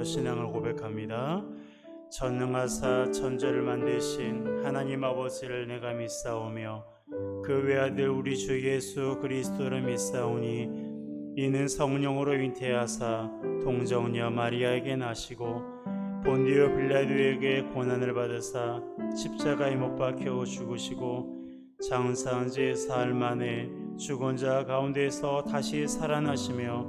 신앙을 고백합니다. 전능하사 천지를 만드신 하나님 아버지를 내가 믿사오며 그 외아들 우리 주 예수 그리스도를 믿사오니 이는 성령으로 잉태하사 동정녀 마리아에게 나시고 본디오 빌라도에게 고난을 받으사 십자가에 못 박혀 죽으시고 장사한 지 사흘 만에 죽은 자 가운데서 다시 살아나시며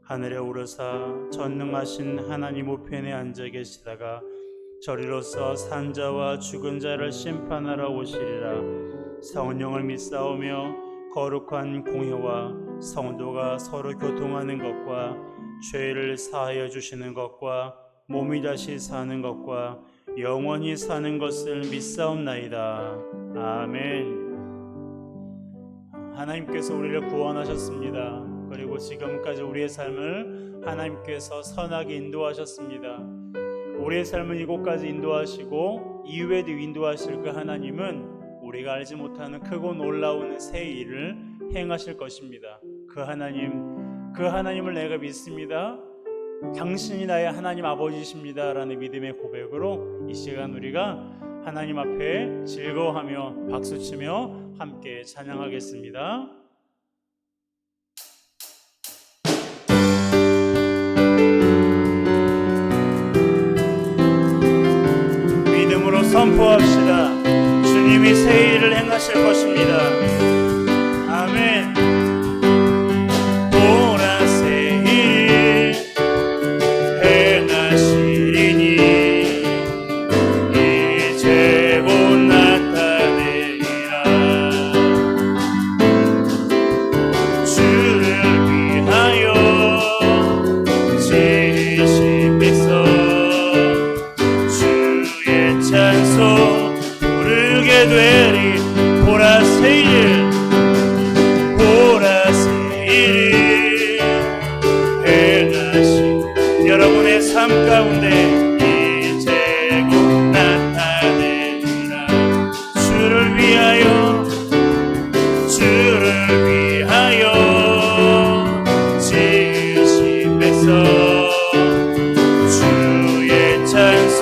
하늘에 오르사 전능하신 하나님 우편에 앉아 계시다가 저리로서 산자와 죽은 자를 심판하러 오시리라. 성령을 믿사오며 거룩한 공회와 성도가 서로 교통하는 것과 죄를 사하여 주시는 것과 몸이 다시 사는 것과 영원히 사는 것을 믿사옵나이다. 아멘. 하나님께서 우리를 구원하셨습니다. 그리고 지금까지 우리의 삶을 하나님께서 선하게 인도하셨습니다. 우리의 삶을 이곳까지 인도하시고 이후에도 인도하실 그 하나님은 우리가 알지 못하는 크고 놀라운 새 일을 행하실 것입니다. 그 하나님을 내가 믿습니다. 당신이 나의 하나님 아버지십니다 라는 믿음의 고백으로 이 시간 우리가 하나님 앞에 즐거워하며 박수치며 함께 찬양하겠습니다. 믿음으로 선포합시다. 주님이 새 일을 행하실 것입니다. 아멘. 보라 새 일 행하시리니 이제 곧 나타내리라. 주를 위하여 지으신 백성 주의 찬송 부르게 되리. 보라 새 일 보라 새 일을 행하시 여러분의 삶 가운데 이제 곧 나타내리라. 주를 위하여 지으신 백성 주의 찬송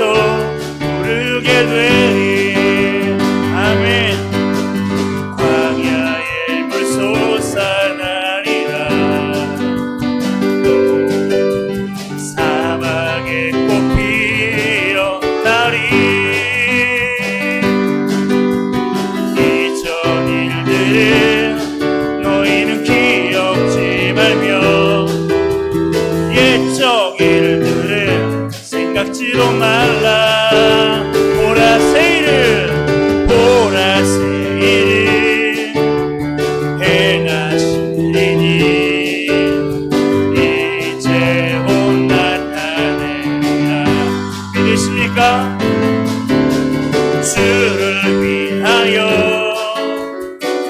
부르게 되리. 아멘. 광야의 물 솟아나리라. 사막에 꽃 피어나리. 이전 일들을 너희는 기억지 말며 옛적 일들을 생각지도 말라. 보라 새 일을 보라 새 일을 행하시리니 이제 곧 나타내리라. 믿으십니까? 주를 위하여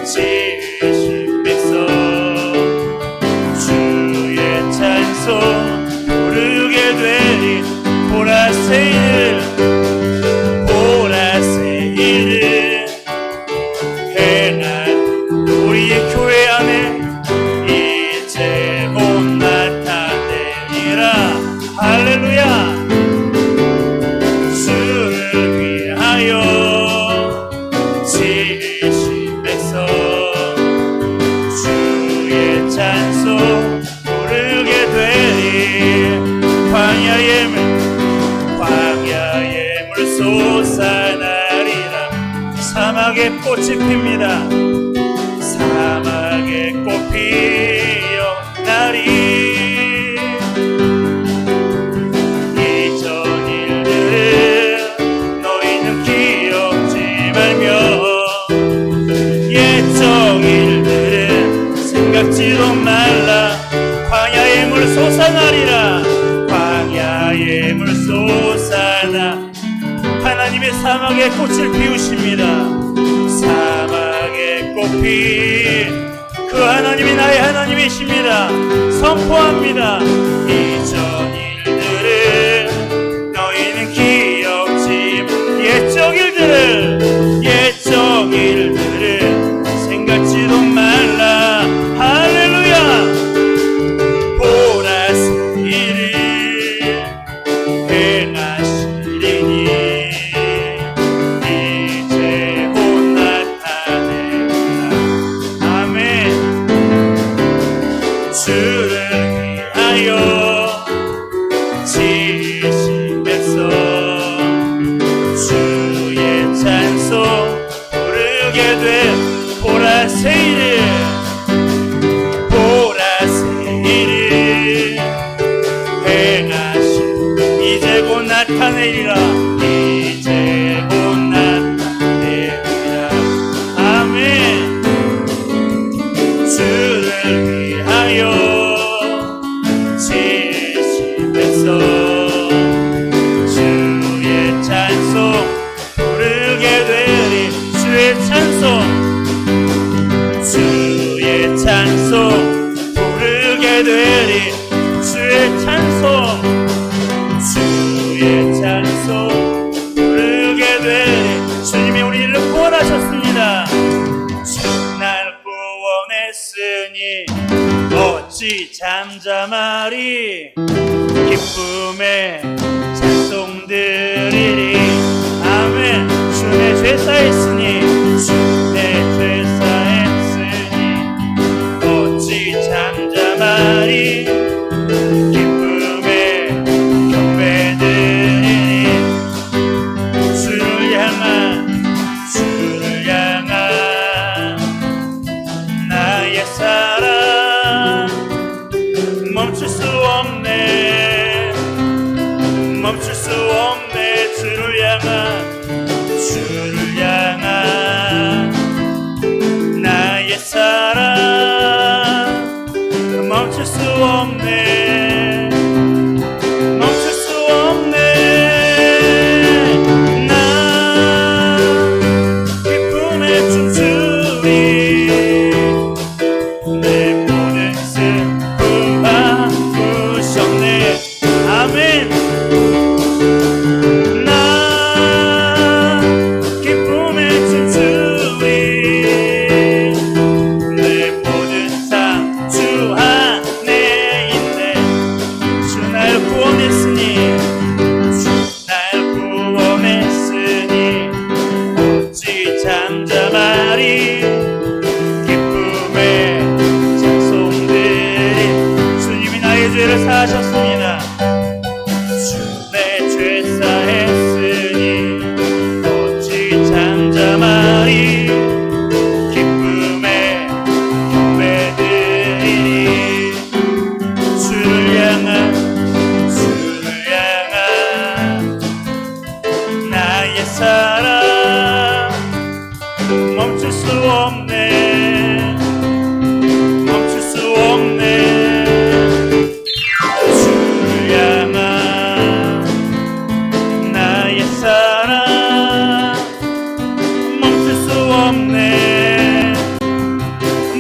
지으신 백성 주의 찬송 부르게 되리. 보라 새 일 보라 새 일을 행한 우리의 교회 안에 이제 곧 나타내리라. 할렐루야. 주를 위하여 지으신 백성 주의 찬송 부르게 되리. 광야의 물 솟아나리라. 사막에 꽃이 핍니다. 사막에 꽃 피어나리. 이전 일들을 너희는 기억지 말며 옛적 일들을 생각지도 말라. 광야의 물 솟아나리라. 광야의 물 솟아나. 하나님의 사막에 꽃을 피우십니다. 사막에 꽃피 그 하나님이 나의 하나님이십니다. 선포합니다. 이전 일들을 너희는 기억지 옛적 일들을 생각지도 말라. 할렐루야. 보라 새 일을 나타내리라. 이제 곧 나타내리라. 아멘. 주를 위하여 지시면서 주의 찬송 부르게 되리. 주의 찬송 주의 찬송 부르게 되리. 주의 찬송 주의 찬송 부르게 되리. 주님이 우리를 구원하셨습니다. 주 날 구원했으니 어찌 잠잠하리. 기쁨의 찬송 드리리. 아멘. 주 내 죄 사했으니 주 내 죄 사했으니 어찌 잠잠하리. 기쁨의 경배 드리리. 주를 향한 나의 사랑 멈출 수 없네. 멈출 수 없네. 주를 향한 나의 사랑 멈출 수 없네. 멈출 수 없네. 나 기쁨에 춤추리. 내 모든 슬픔 바꾸셨네. 아멘. 나 기쁨에 춤추리. 내 모든 삶 주 안에 있네. 주 날 구원했으니 주 날 구원했으니 어찌 잠잠하리. 기쁨의 찬송들이. 주님이 나의 죄를 사하셨습니다. 주 내 죄 사했으니 어찌 잠잠하리. 기쁨의 경배드리리. 주를 향한 나의 사랑 멈출 수 없네. 멈출 수 없네. 주를 향한 나의 사랑 멈출 수 없네.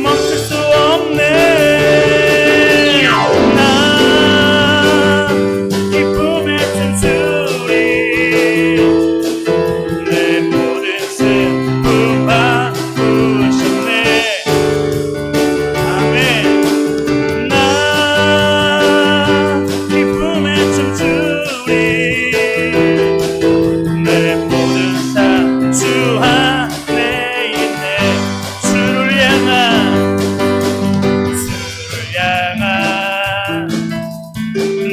멈출 수 없네. 나 기쁨에 춤추리. 내 모든 슬픔 바꾸셨네. 아멘. 나 기쁨에 춤추리. 내 모든 삶 주 안에 있네. 주를 향한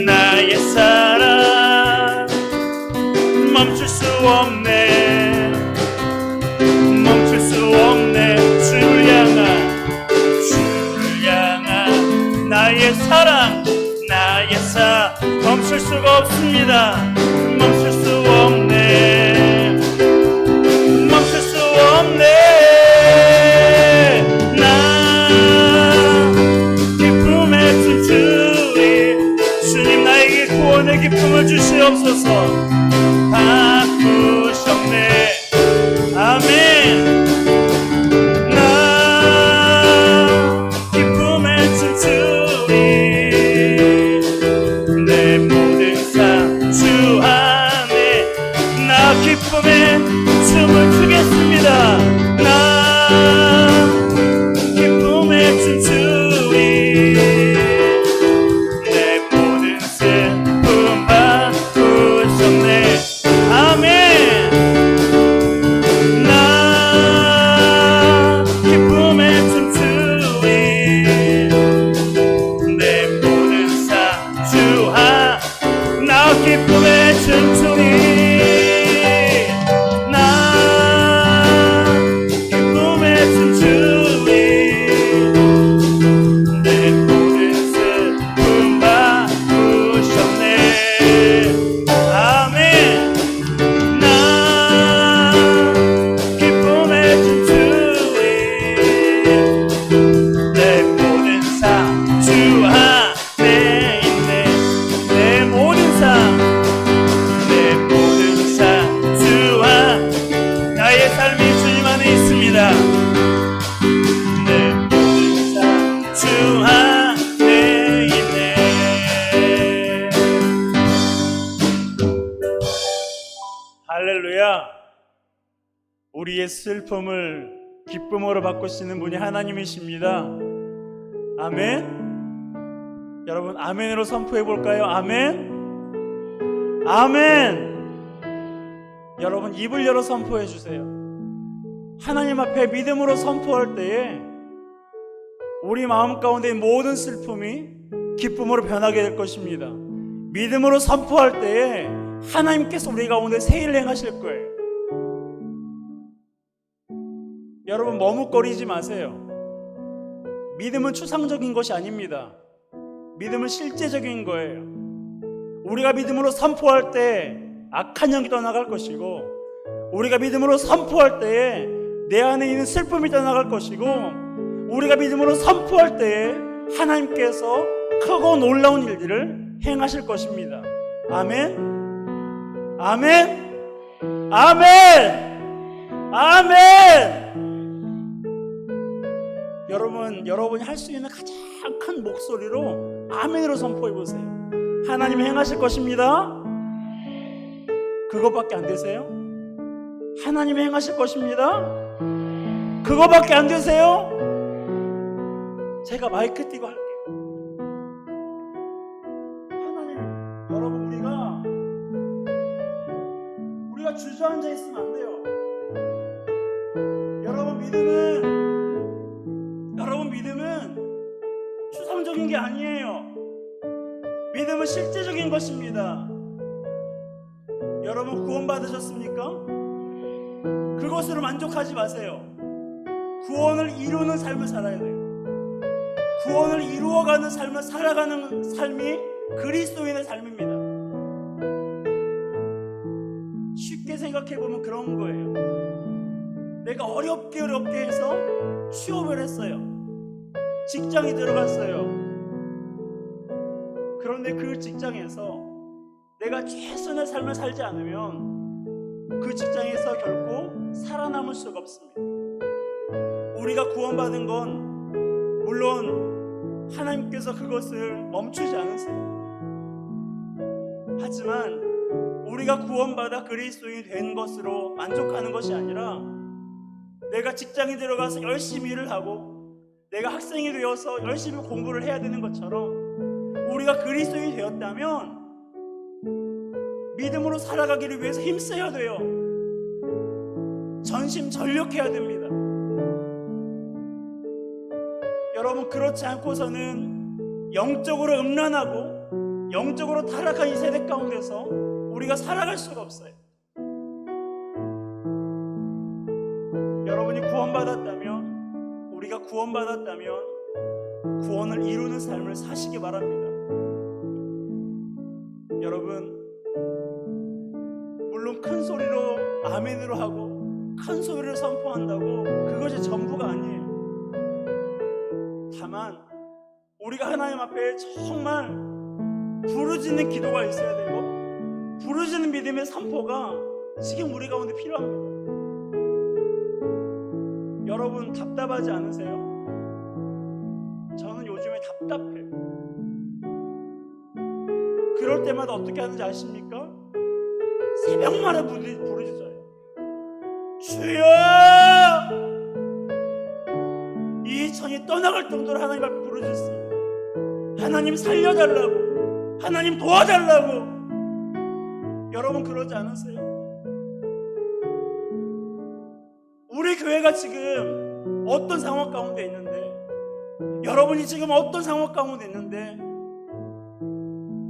나의 사랑 멈출 수 없네. 멈출 수 없네. 주를 향한 나의 사랑 멈출 수가 없습니다. 멈출 수 없네. 멈출 수 없네. 나 기쁨에 춤추리. 주님 나에게 구원의 기쁨을 주시옵소서. 바꾸셨네. 아멘. 나 기쁨에 춤추리. 내 모든 삶 주 안에 나 기쁨에 춤을 추겠습니다. 나 기쁨에 춤추리. 내 모든 슬픔 바꾸셨네. 아멘. 나 기쁨에 춤추리. 내 모든 삶 주 안 나 기쁨에 춤추리. 아멘. 할렐루야. 우리의 슬픔을 기쁨으로 바꾸시는 분이 하나님이십니다. 아멘. 여러분 아멘으로 선포해 볼까요? 아멘. 아멘. 여러분 입을 열어 선포해 주세요. 하나님 앞에 믿음으로 선포할 때에 우리 마음 가운데 모든 슬픔이 기쁨으로 변하게 될 것입니다. 믿음으로 선포할 때에 하나님께서 우리 가운데 새 일을 행하실 거예요. 여러분 머뭇거리지 마세요. 믿음은 추상적인 것이 아닙니다. 믿음은 실제적인 거예요. 우리가 믿음으로 선포할 때 악한 영이 떠나갈 것이고, 우리가 믿음으로 선포할 때에 내 안에 있는 슬픔이 떠나갈 것이고, 우리가 믿음으로 선포할 때에 하나님께서 크고 놀라운 일들을 행하실 것입니다. 아멘. 아멘. 아멘. 아멘. 여러분이 할 수 있는 가장 큰 목소리로 아멘으로 선포해 보세요. 하나님 행하실 것입니다. 그것밖에 안 되세요? 하나님 행하실 것입니다. 그것밖에 안 되세요? 제가 마이크 띄고 할게요. 하나님, 여러분 우리가 주저앉아 있으면 안 돼요. 여러분 믿음은 추상적인 게 아니에요. 믿음은 실제적인 것입니다. 여러분 구원 받으셨습니까? 그것으로 만족하지 마세요. 구원을 이루는 삶을 살아야 돼요. 구원을 이루어가는 삶을 살아가는 삶이 그리스도인의 삶입니다. 쉽게 생각해보면 그런 거예요. 내가 어렵게 해서 취업을 했어요. 직장에 들어갔어요. 그런데 그 직장에서 내가 최선의 삶을 살지 않으면 그 직장에서 결코 살아남을 수가 없습니다. 우리가 구원받은 건 물론 하나님께서 그것을 멈추지 않으세요. 하지만 우리가 구원받아 그리스도인이 된 것으로 만족하는 것이 아니라, 내가 직장에 들어가서 열심히 일을 하고 내가 학생이 되어서 열심히 공부를 해야 되는 것처럼, 우리가 그리스도인이 되었다면 믿음으로 살아가기를 위해서 힘써야 돼요. 전심전력해야 됩니다. 여러분 그렇지 않고서는 영적으로 음란하고 영적으로 타락한 이 세대 가운데서 우리가 살아갈 수가 없어요. 여러분이 구원받았다면, 우리가 구원받았다면 구원을 이루는 삶을 사시기 바랍니다. 여러분 물론 큰 소리로 아멘으로 하고 큰 소리로 선포한다고 그것이 전부가 아니에요. 다만 우리가 하나님 앞에 정말 부르짖는 기도가 있어야 되고, 부르짖는 믿음의 선포가 지금 우리 가운데 필요합니다. 여러분 답답하지 않으세요? 저는 요즘에 답답해요. 그럴 때마다 어떻게 하는지 아십니까? 새벽마다 부르짖어요. 주여! 이 천이 떠나갈 정도로 하나님 앞에 부르짖습니다. 하나님 살려달라고, 하나님 도와달라고. 여러분 그러지 않으세요? 우리 교회가 지금 어떤 상황 가운데 있는데, 여러분이 지금 어떤 상황 가운데 있는데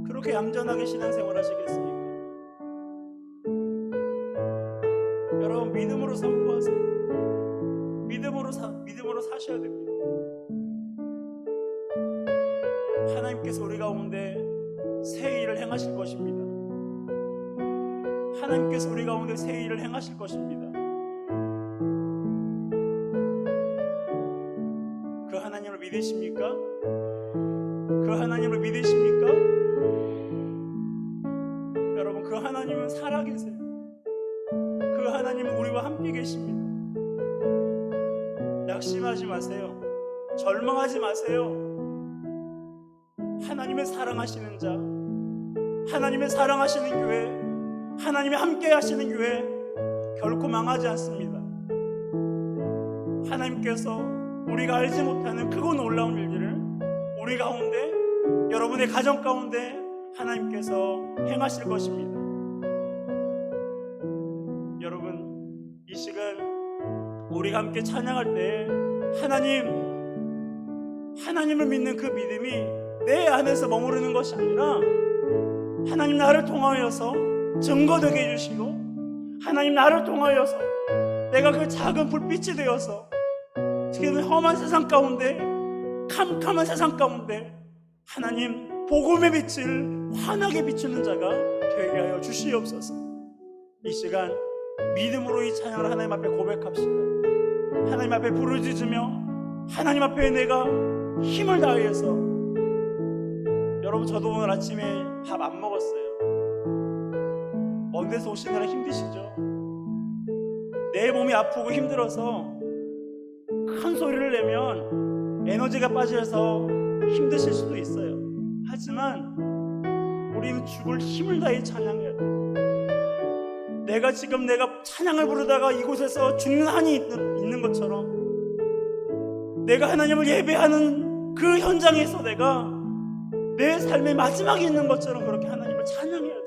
그렇게 얌전하게 신앙생활 하시겠습니까? 여러분 믿음으로 선포하세요. 믿음으로 사셔야 됩니다. 하나님께서 우리 가운데 새 일을 행하실 것입니다. 하나님께서 우리 가운데 새 일을 행하실 것입니다. 그 하나님을 믿으십니까? 그 하나님을 믿으십니까? 여러분 그 하나님은 살아계세요. 그 하나님은 우리와 함께 계십니다. 낙심하지 마세요. 절망하지 마세요. 하나님의 사랑하시는 자, 하나님의 사랑하시는 교회, 하나님의 함께 하시는 교회, 결코 망하지 않습니다. 하나님께서 우리가 알지 못하는 크고 놀라운 일들을 우리 가운데, 여러분의 가정 가운데 하나님께서 행하실 것입니다. 여러분, 이 시간 우리가 함께 찬양할 때 하나님을 믿는 그 믿음이 내 안에서 머무르는 것이 아니라 하나님 나를 통하여서 증거되게 해주시고, 하나님 나를 통하여서 내가 그 작은 불빛이 되어서 지금 험한 세상 가운데, 캄캄한 세상 가운데 하나님 복음의 빛을 환하게 비추는 자가 되게 하여 주시옵소서. 이 시간 믿음으로 이 찬양을 하나님 앞에 고백합시다. 하나님 앞에 부르짖으며 하나님 앞에 내가 힘을 다해서, 여러분 저도 오늘 아침에 밥 안 먹었어요. 먼 데서 오시느라 힘드시죠? 내 몸이 아프고 힘들어서 큰 소리를 내면 에너지가 빠져서 힘드실 수도 있어요. 하지만 우리는 죽을 힘을 다해 찬양해야 돼. 내가 찬양을 부르다가 이곳에서 죽는 한이 있는 것처럼, 내가 하나님을 예배하는 그 현장에서 내가 내 삶의 마지막에 있는 것처럼 그렇게 하나님을 찬양해야 돼요.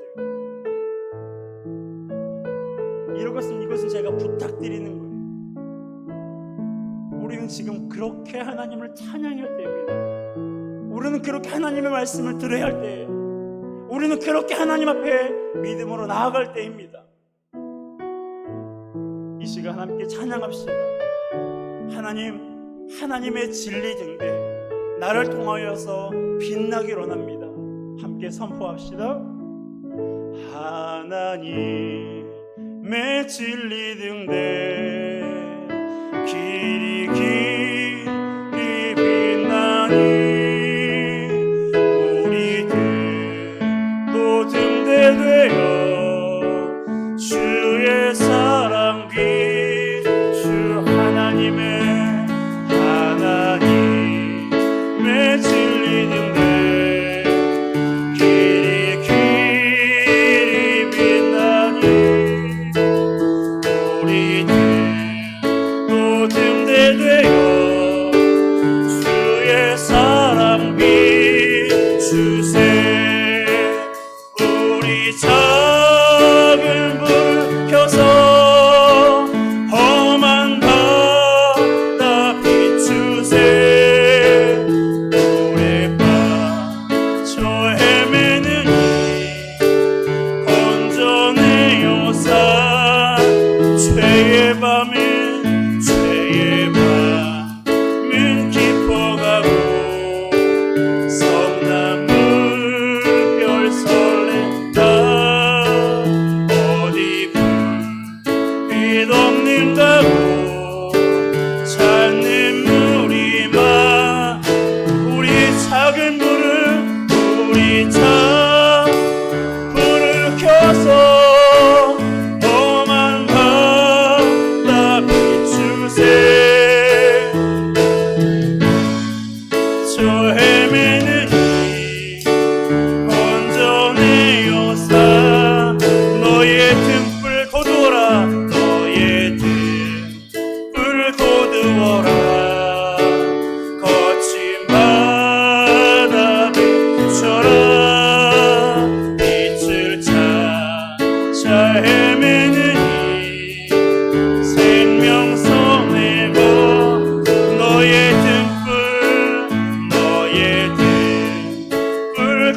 이것은 제가 부탁드리는 거예요. 우리는 지금 그렇게 하나님을 찬양할 때입니다. 우리는 그렇게 하나님의 말씀을 들어야 할 때예요. 우리는 그렇게 하나님 앞에 믿음으로 나아갈 때입니다. 이 시간 함께 찬양합시다. 하나님의 진리 등대 나를 통하여서 빛나기를 원합니다. 함께 선포합시다. 하나님의 진리 등대 길이 빛나니 우리들도 등대되어 주의 사랑 빛, 주 하나님의 진리 등대 길이 빛나니 우리들도 등대되어 주의 사랑 비추세. 우리 작은 불 켜서 험한 바다 비추세. 죄의 밤은 깊어가고 성난 물결 설렌다. 어디 불빛 없는가고 찾는 우리만, 우리 작은 불을 켜서 저 헤매는 이 건져내어사. 너의 등불 거두어라, 너의 등불 거두어라. 거친 바다 비춰라. 빛을 찾아 헤매는 이 생명성 내고 너의 등불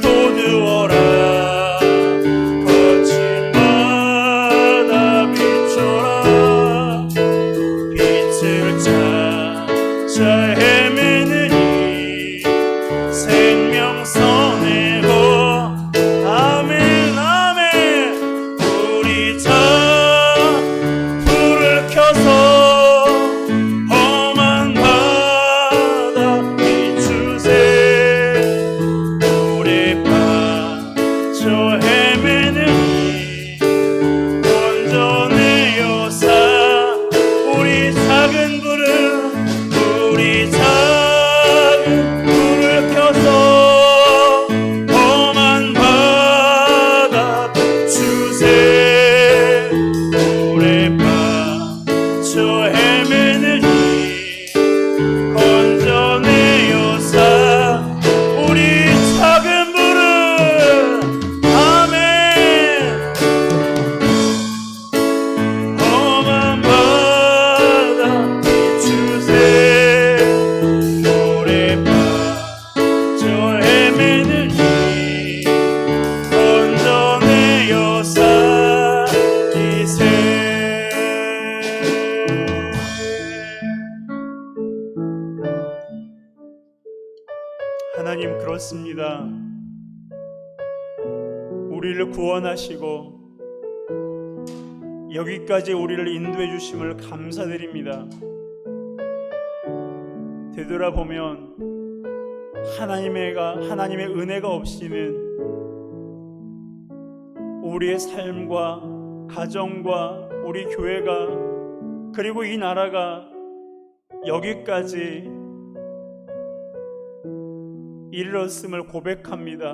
거두어라. 거친 바다 비춰라. 빛을 찾아 헤매는 이 생명성 내고. 아멘 아멘. 우리 감사드립니다. 우리를 구원하시고 여기까지 우리를 인도해 주심을 감사드립니다. 되돌아보면 하나님의 은혜가 없이는 우리의 삶과 가정과 우리 교회가 그리고 이 나라가 여기까지 이르렀음을 고백합니다.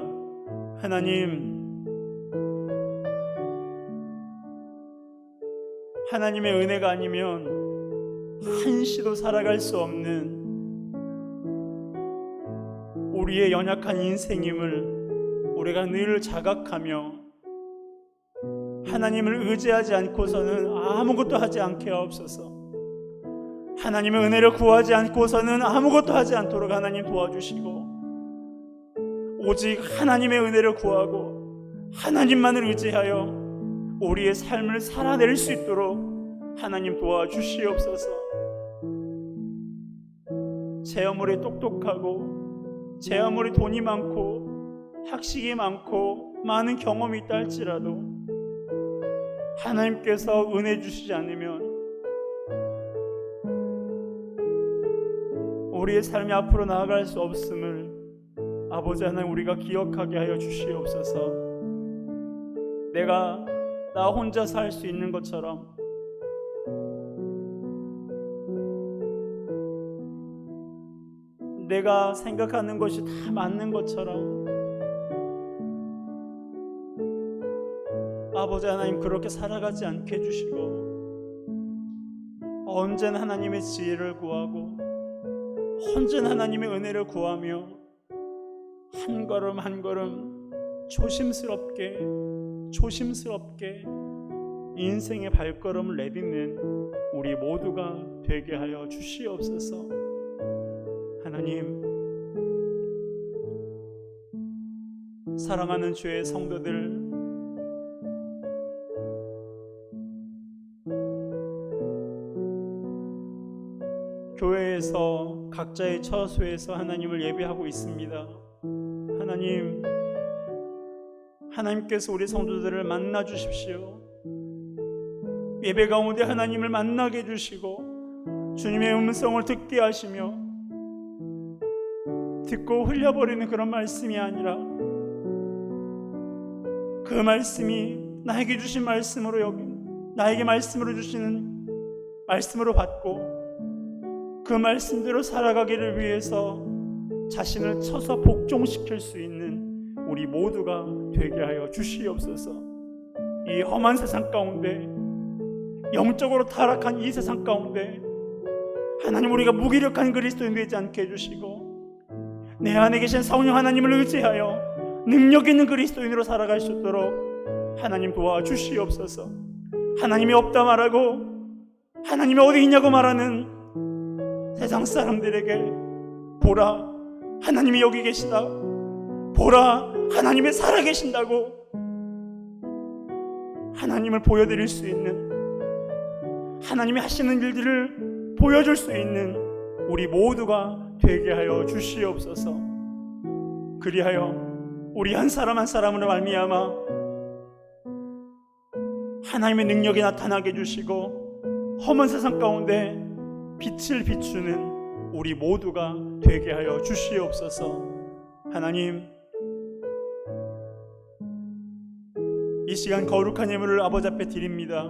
하나님의 은혜가 아니면 한시도 살아갈 수 없는 우리의 연약한 인생임을 우리가 늘 자각하며 하나님을 의지하지 않고서는 아무것도 하지 않게 하옵소서. 하나님의 은혜를 구하지 않고서는 아무것도 하지 않도록 하나님 도와주시고 오직 하나님의 은혜를 구하고 하나님만을 의지하여 우리의 삶을 살아낼 수 있도록 하나님 도와주시옵소서. 제 아무리 똑똑하고 제 아무리 돈이 많고 학식이 많고 많은 경험이 있다 할지라도 하나님께서 은혜 주시지 않으면 우리의 삶이 앞으로 나아갈 수 없음을 아버지 하나님 우리가 기억하게 하여 주시옵소서. 내가 나 혼자서 할 수 있는 것처럼 내가 생각하는 것이 다 맞는 것처럼 아버지 하나님 그렇게 살아가지 않게 해주시고 언제나 하나님의 지혜를 구하고 언제나 하나님의 은혜를 구하며 한 걸음 한 걸음 조심스럽게 인생의 발걸음을 내딛는 우리 모두가 되게 하여 주시옵소서. 하나님, 사랑하는 주의 성도들, 교회에서 각자의 처소에서 하나님을 예배하고 있습니다. 하나님께서 우리 성도들을 만나 주십시오. 예배 가운데 하나님을 만나게 해주시고 주님의 음성을 듣게 하시며 듣고 흘려버리는 그런 말씀이 아니라 그 말씀이 나에게 주신 말씀으로 나에게 말씀으로 주시는 말씀으로 받고 그 말씀대로 살아가기를 위해서 자신을 쳐서 복종시킬 수 있는 우리 모두가 되게 하여 주시옵소서. 이 험한 세상 가운데 영적으로 타락한 이 세상 가운데 하나님 우리가 무기력한 그리스도인 되지 않게 해주시고 내 안에 계신 성령 하나님을 의지하여 능력 있는 그리스도인으로 살아갈 수 있도록 하나님 도와주시옵소서. 하나님이 없다 말하고 하나님이 어디 있냐고 말하는 세상 사람들에게 보라 하나님이 여기 계시다, 보라 하나님이 살아계신다고 하나님을 보여드릴 수 있는, 하나님이 하시는 일들을 보여줄 수 있는 우리 모두가 되게 하여 주시옵소서. 그리하여 우리 한 사람 한 사람으로 말미암아 하나님의 능력이 나타나게 해주시고 험한 세상 가운데 빛을 비추는 우리 모두가 되게 하여 주시옵소서. 하나님, 이 시간 거룩한 예물을 아버지 앞에 드립니다.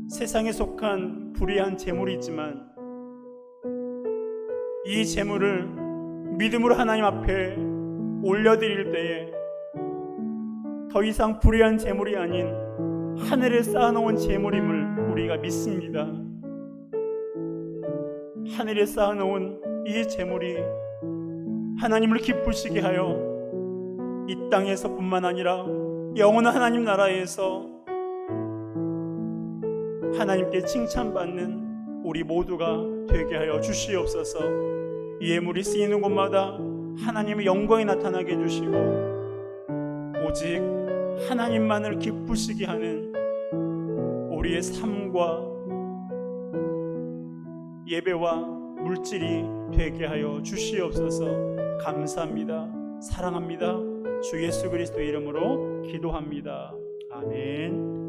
세상에 속한 불의한 재물이 있지만 이 재물을 믿음으로 하나님 앞에 올려드릴 때에 더 이상 불의한 재물이 아닌 하늘에 쌓아놓은 재물임을 우리가 믿습니다. 하늘에 쌓아놓은 이 재물이 하나님을 기쁘시게 하여 이 땅에서뿐만 아니라 영원한 하나님 나라에서 하나님께 칭찬받는 우리 모두가 되게 하여 주시옵소서. 이 예물이 쓰이는 곳마다 하나님의 영광이 나타나게 해주시고 오직 하나님만을 기쁘시게 하는 우리의 삶과 예배와 물질이 되게 하여 주시옵소서. 감사합니다. 사랑합니다. 주 예수 그리스도의 이름으로 기도합니다. 아멘.